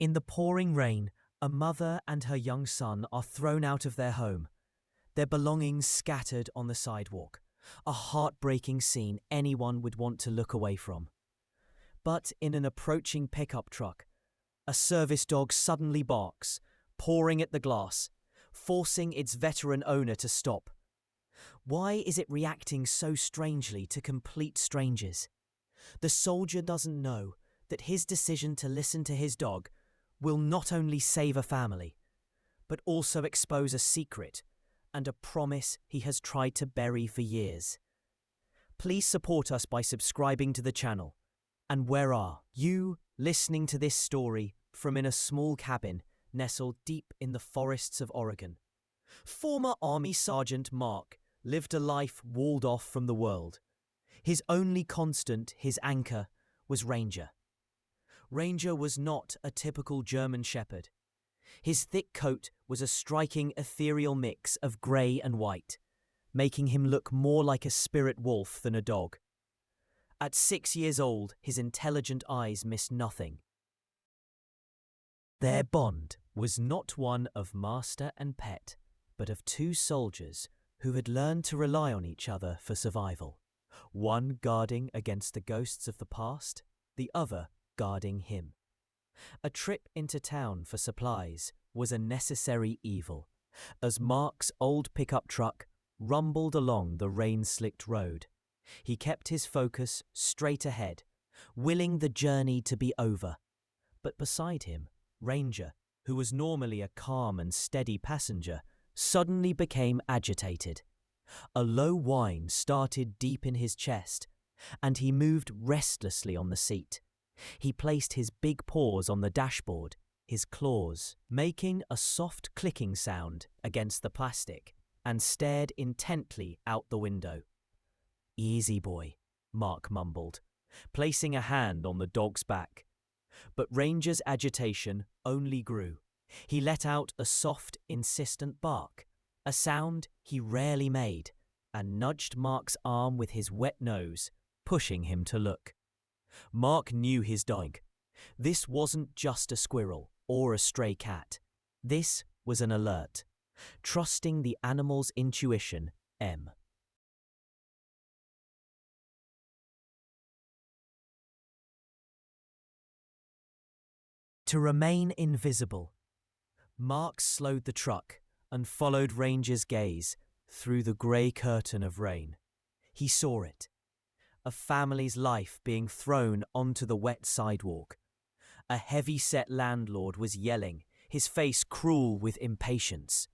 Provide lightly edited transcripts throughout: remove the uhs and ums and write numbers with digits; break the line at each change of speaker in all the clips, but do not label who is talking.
In the pouring rain, a mother and her young son are thrown out of their home, their belongings scattered on the sidewalk, a heartbreaking scene anyone would want to look away from. But in an approaching pickup truck, a service dog suddenly barks, pawing at the glass, forcing its veteran owner to stop. Why is it reacting so strangely to complete strangers? The soldier doesn't know that his decision to listen to his dog will not only save a family, but also expose a secret and a promise he has tried to bury for years. Please support us by subscribing to the channel. And where are you listening to this story from in a small cabin nestled deep in the forests of Oregon? Former Army Sergeant Mark lived a life walled off from the world. His only constant, his anchor, was Ranger. Ranger was not a typical German shepherd. His thick coat was a striking ethereal mix of grey and white, making him look more like a spirit wolf than a dog. At 6 years old, his intelligent eyes missed nothing. Their bond was not one of master and pet, but of two soldiers who had learned to rely on each other for survival, one guarding against the ghosts of the past, the other guarding him. A trip into town for supplies was a necessary evil, as Mark's old pickup truck rumbled along the rain-slicked road. He kept his focus straight ahead, willing the journey to be over. But beside him, Ranger, who was normally a calm and steady passenger, suddenly became agitated. A low whine started deep in his chest, and he moved restlessly on the seat. He placed his big paws on the dashboard, his claws making a soft clicking sound against the plastic, and stared intently out the window. "Easy, boy," Mark mumbled, placing a hand on the dog's back. But Ranger's agitation only grew. He let out a soft, insistent bark, a sound he rarely made, and nudged Mark's arm with his wet nose, pushing him to look. Mark knew his dog. This wasn't just a squirrel or a stray cat. This was an alert. Trusting the animal's intuition, M. To remain invisible, Mark slowed the truck and followed Ranger's gaze through the grey curtain of rain. He saw it. A family's life being thrown onto the wet sidewalk. A heavy-set landlord was yelling, his face cruel with impatience.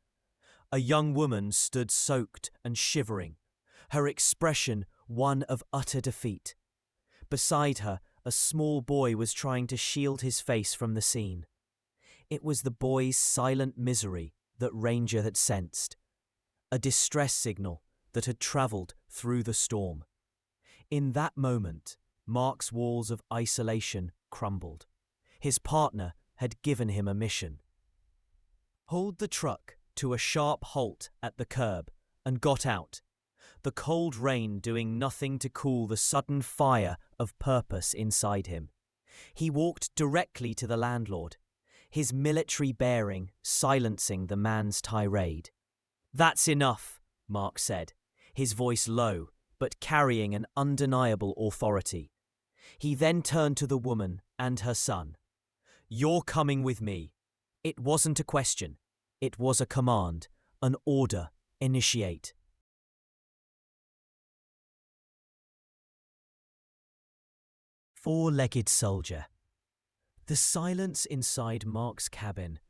A young woman stood soaked and shivering, her expression one of utter defeat. Beside her, a small boy was trying to shield his face from the scene. It was the boy's silent misery that Ranger had sensed, a distress signal that had travelled through the storm. In that moment, Mark's walls of isolation crumbled. His partner had given him a mission. Hauled the truck to a sharp halt at the curb and got out, the cold rain doing nothing to cool the sudden fire of purpose inside him. He walked directly to the landlord, his military bearing silencing the man's tirade. "That's enough," Mark said, his voice low, but carrying an undeniable authority. He then turned to the woman and her son. "You're coming with me." It wasn't a question. It was a command, an order. Initiate. Four-legged soldier. The silence inside Mark's cabin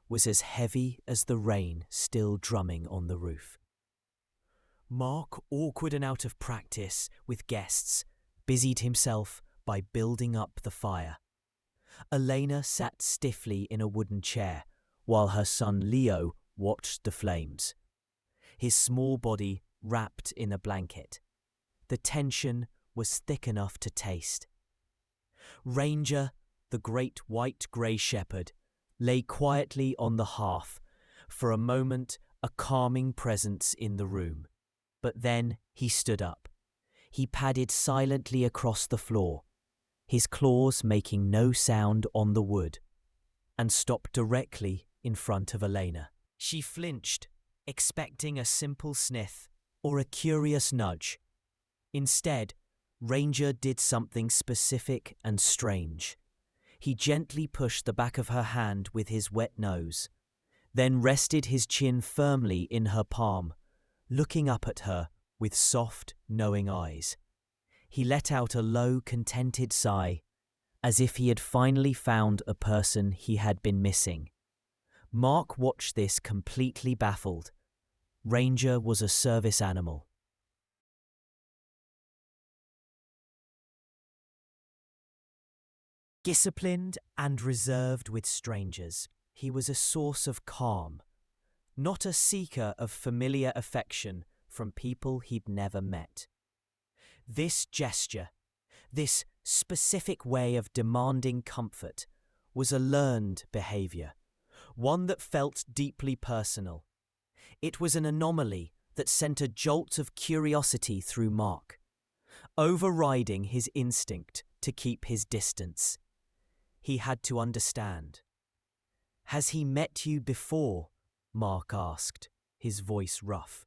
was as heavy as the rain still drumming on the roof. Mark, awkward and out of practice with guests, busied himself by building up the fire. Elena sat stiffly in a wooden chair, while her son Leo watched the flames, his small body wrapped in a blanket. The tension was thick enough to taste. Ranger, the great white-grey shepherd, lay quietly on the hearth, for a moment a calming presence in the room. But then he stood up. He padded silently across the floor, his claws making no sound on the wood. and stopped directly in front of Elena. She flinched, expecting a simple sniff or a curious nudge. Instead, Ranger did something specific and strange. He gently pushed the back of her hand with his wet nose, then rested his chin firmly in her palm, looking up at her with soft, knowing eyes. He let out a low, contented sigh, as if he had finally found a person he had been missing. Mark watched this completely baffled. Ranger was a service animal. Disciplined and reserved with strangers, he was a source of calm, not a seeker of familiar affection from people he'd never met. This gesture, this specific way of demanding comfort, was a learned behavior, one that felt deeply personal. It was an anomaly that sent a jolt of curiosity through Mark, overriding his instinct to keep his distance. He had to understand. "Has he met you before?" Mark asked, his voice rough.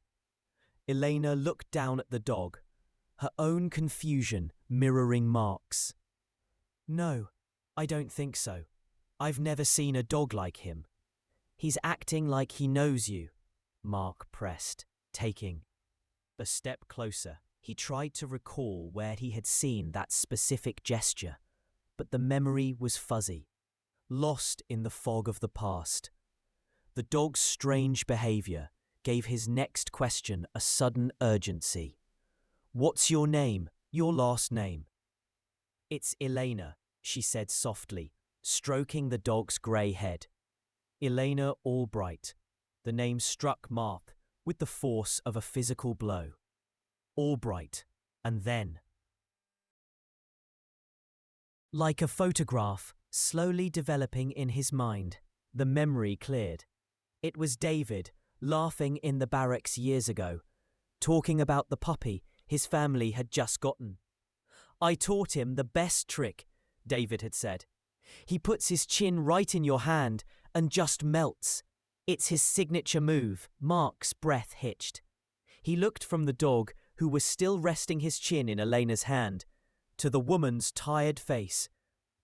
Elena looked down at the dog, her own confusion mirroring Mark's. "No, I don't think so. I've never seen a dog like him." "He's acting like he knows you," Mark pressed, taking a step closer. He tried to recall where he had seen that specific gesture, but the memory was fuzzy, lost in the fog of the past. The dog's strange behavior gave his next question a sudden urgency. "What's your name, your last name?" "It's Elena," she said softly, stroking the dog's grey head. Elena Albright. The name struck Mark with the force of a physical blow. Albright, and then, like a photograph slowly developing in his mind, the memory cleared. It was David, laughing in the barracks years ago, talking about the puppy his family had just gotten. "I taught him the best trick," David had said. "He puts his chin right in your hand and just melts. It's his signature move." Mark's breath hitched. He looked from the dog, who was still resting his chin in Elena's hand, to the woman's tired face,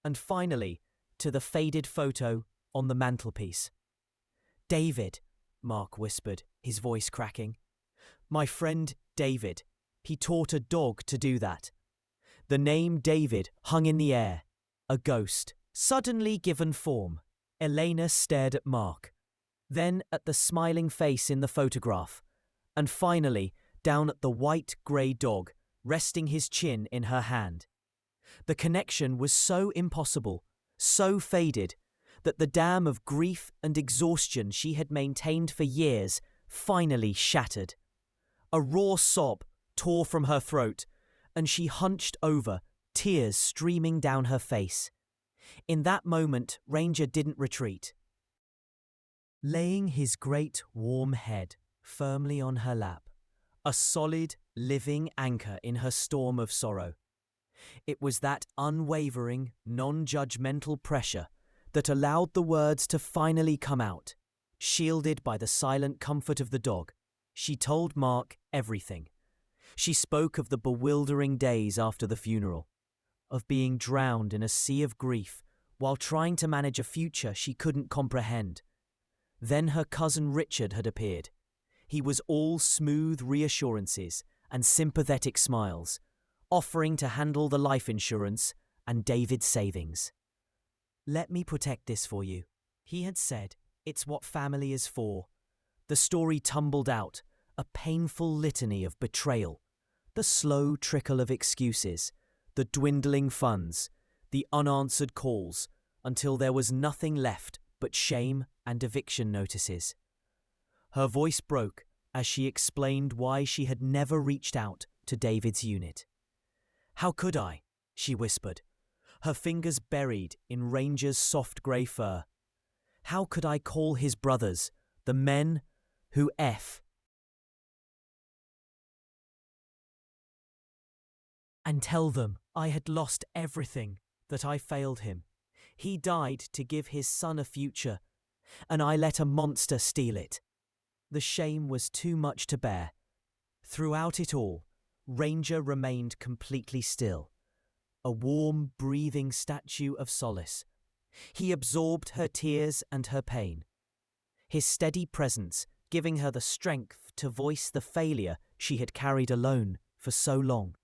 and finally to the faded photo on the mantelpiece. "David," Mark whispered, his voice cracking. "My friend David. He taught a dog to do that." The name David hung in the air, a ghost, suddenly given form. Elena stared at Mark, then at the smiling face in the photograph, and finally down at the white-grey dog resting his chin in her hand. The connection was so impossible, so faded, that the dam of grief and exhaustion she had maintained for years finally shattered. A raw sob tore from her throat, and she hunched over, tears streaming down her face. In that moment, Ranger didn't retreat. Laying his great warm head firmly on her lap, a solid, living anchor in her storm of sorrow. It was that unwavering, non-judgmental pressure that allowed the words to finally come out. Shielded by the silent comfort of the dog, she told Mark everything. She spoke of the bewildering days after the funeral, of being drowned in a sea of grief while trying to manage a future she couldn't comprehend. Then her cousin Richard had appeared. He was all smooth reassurances and sympathetic smiles, offering to handle the life insurance and David's savings. "Let me protect this for you," he had said. "It's what family is for." The story tumbled out, a painful litany of betrayal, the slow trickle of excuses, the dwindling funds, the unanswered calls, until there was nothing left but shame and eviction notices. Her voice broke as she explained why she had never reached out to David's unit. "How could I?" she whispered, her fingers buried in Ranger's soft grey fur. "How could I call his brothers, the men who and tell them I had lost everything, that I failed him? He died to give his son a future, and I let a monster steal it. The shame was too much to bear. Throughout it all, Ranger remained completely still, a warm, breathing statue of solace. He absorbed her tears and her pain, his steady presence giving her the strength to voice the failure she had carried alone for so long.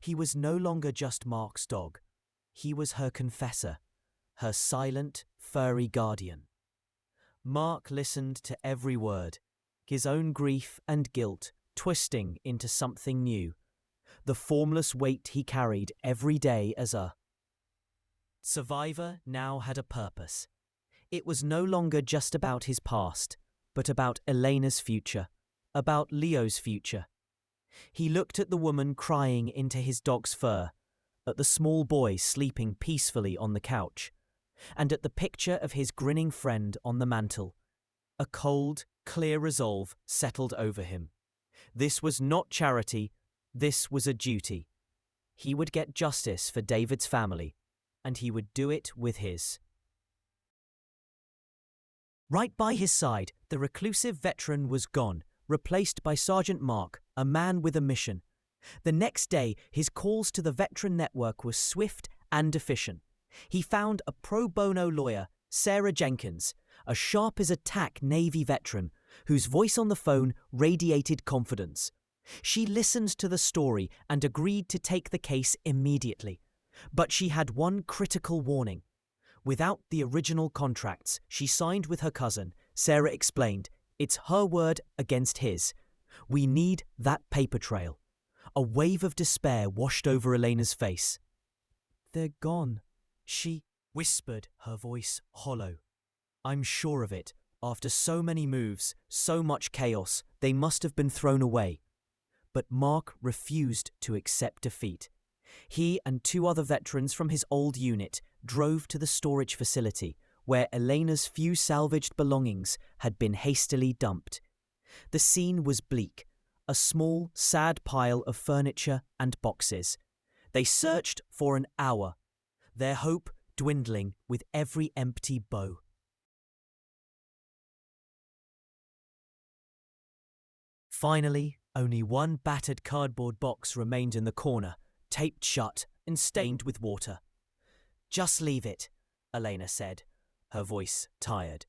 He was no longer just Mark's dog. He was her confessor, her silent, furry guardian. Mark listened to every word, his own grief and guilt twisting into something new, the formless weight he carried every day as a survivor now had a purpose. It was no longer just about his past, but about Elena's future, about Leo's future. He looked at the woman crying into his dog's fur, at the small boy sleeping peacefully on the couch, and at the picture of his grinning friend on the mantel. A cold, clear resolve settled over him. This was not charity, this was a duty. He would get justice for David's family, and he would do it with his. Right by his side, the reclusive veteran was gone, replaced by Sergeant Mark, a man with a mission. The next day, his calls to the veteran network were swift and efficient. He found a pro bono lawyer, Sarah Jenkins, a sharp-as-a-tack Navy veteran, whose voice on the phone radiated confidence. She listened to the story and agreed to take the case immediately. But she had one critical warning. Without the original contracts she signed with her cousin, Sarah explained, it's her word against his. We need that paper trail. A wave of despair washed over Elena's face. They're gone, she whispered, her voice hollow. I'm sure of it. After so many moves, so much chaos, they must have been thrown away. But Mark refused to accept defeat. He and 2 other veterans from his old unit drove to the storage facility where Elena's few salvaged belongings had been hastily dumped. The scene was bleak, a small, sad pile of furniture and boxes. They searched for an hour, their hope dwindling with every empty bow. Finally, only one battered cardboard box remained in the corner, taped shut and stained with water. Just leave it, Elena said, her voice tired.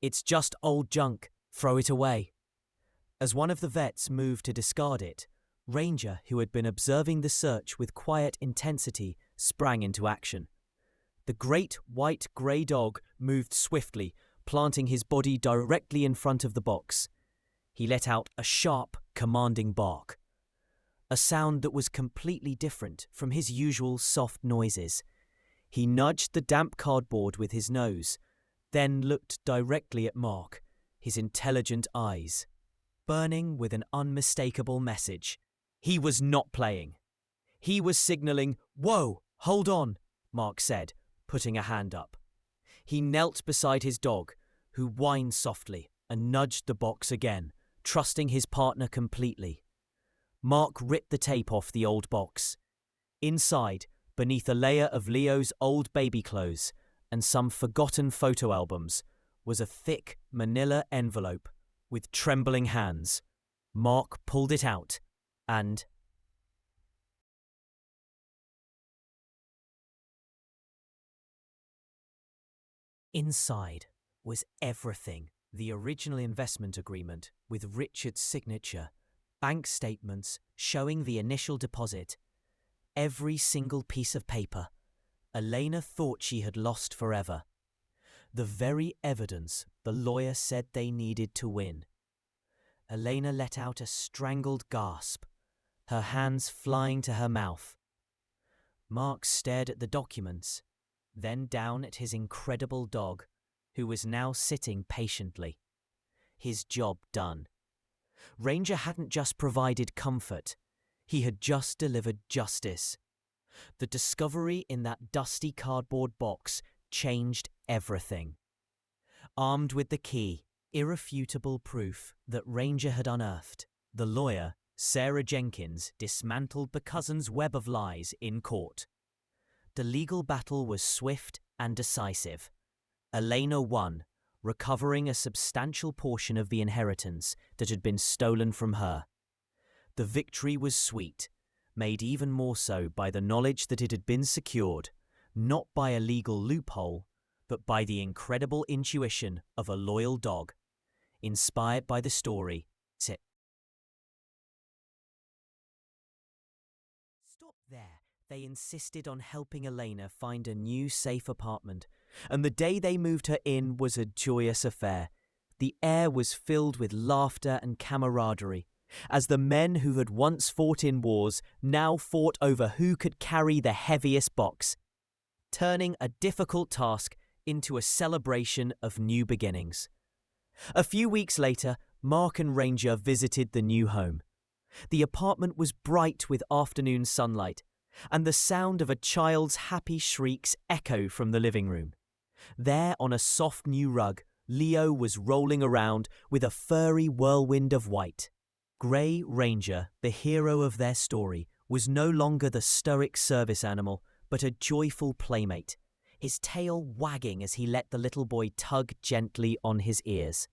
It's just old junk. Throw it away. As one of the vets moved to discard it, Ranger, who had been observing the search with quiet intensity, sprang into action. The great white-grey dog moved swiftly, planting his body directly in front of the box. He let out a sharp, commanding bark, a sound that was completely different from his usual soft noises. He nudged the damp cardboard with his nose, then looked directly at Mark, his intelligent eyes burning with an unmistakable message. He was not playing. He was signaling, "Whoa, hold on," Mark said, putting a hand up. He knelt beside his dog, who whined softly, and nudged the box again, trusting his partner completely. Mark ripped the tape off the old box. Inside, beneath a layer of Leo's old baby clothes and some forgotten photo albums, was a thick manila envelope. With trembling hands, Mark pulled it out and... Inside was everything: the original investment agreement with Richard's signature, bank statements showing the initial deposit, every single piece of paper Elena thought she had lost forever. The very evidence the lawyer said they needed to win. Elena let out a strangled gasp, her hands flying to her mouth. Mark stared at the documents, then down at his incredible dog, who was now sitting patiently. His job done. Ranger hadn't just provided comfort, he had just delivered justice. The discovery in that dusty cardboard box changed everything. Armed with the key, irrefutable proof that Ranger had unearthed, the lawyer, Sarah Jenkins, dismantled the cousin's web of lies in court. the legal battle was swift and decisive. Elena won, recovering a substantial portion of the inheritance that had been stolen from her. The victory was sweet, made even more so by the knowledge that it had been secured, not by a legal loophole, but by the incredible intuition of a loyal dog, inspired by the story. Stop there. They insisted on helping Elena find a new safe apartment, and the day they moved her in was a joyous affair. The air was filled with laughter and camaraderie, as the men who had once fought in wars now fought over who could carry the heaviest box, turning a difficult task into a celebration of new beginnings. A few weeks later, Mark and Ranger visited the new home. The apartment was bright with afternoon sunlight, and the sound of a child's happy shrieks echoed from the living room. There, on a soft new rug, Leo was rolling around with a furry whirlwind of white. Grey Ranger, the hero of their story, was no longer the stoic service animal, but a joyful playmate, his tail wagging as he let the little boy tug gently on his ears.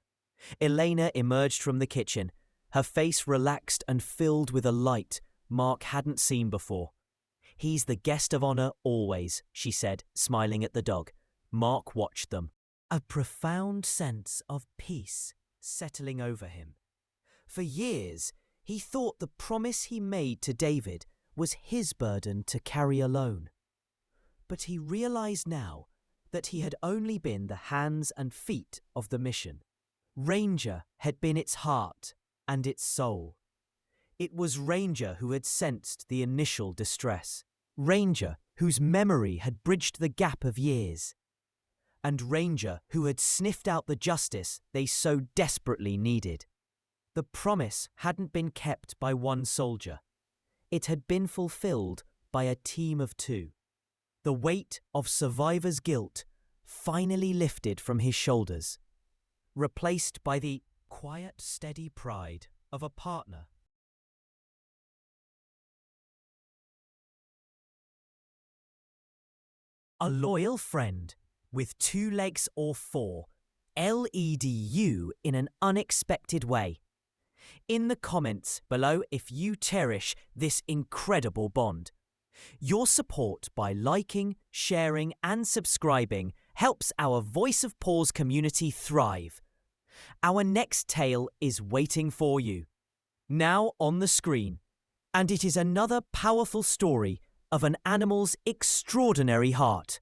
Elena emerged from the kitchen, her face relaxed and filled with a light Mark hadn't seen before. "He's the guest of honor always," she said, smiling at the dog. Mark watched them, a profound sense of peace settling over him. For years, he thought the promise he made to David was his burden to carry alone. But he realized now that he had only been the hands and feet of the mission. Ranger had been its heart and its soul. It was Ranger who had sensed the initial distress. Ranger whose memory had bridged the gap of years. And Ranger who had sniffed out the justice they so desperately needed. The promise hadn't been kept by one soldier. It had been fulfilled by a team of two. The weight of survivor's guilt finally lifted from his shoulders, replaced by the quiet, steady pride of a partner. A loyal friend with 2 legs or 4, LEDU in an unexpected way. In the comments below if you cherish this incredible bond. Your support by liking, sharing and subscribing helps our Voice of Paws community thrive. Our next tale is waiting for you, now on the screen, and it is another powerful story of an animal's extraordinary heart.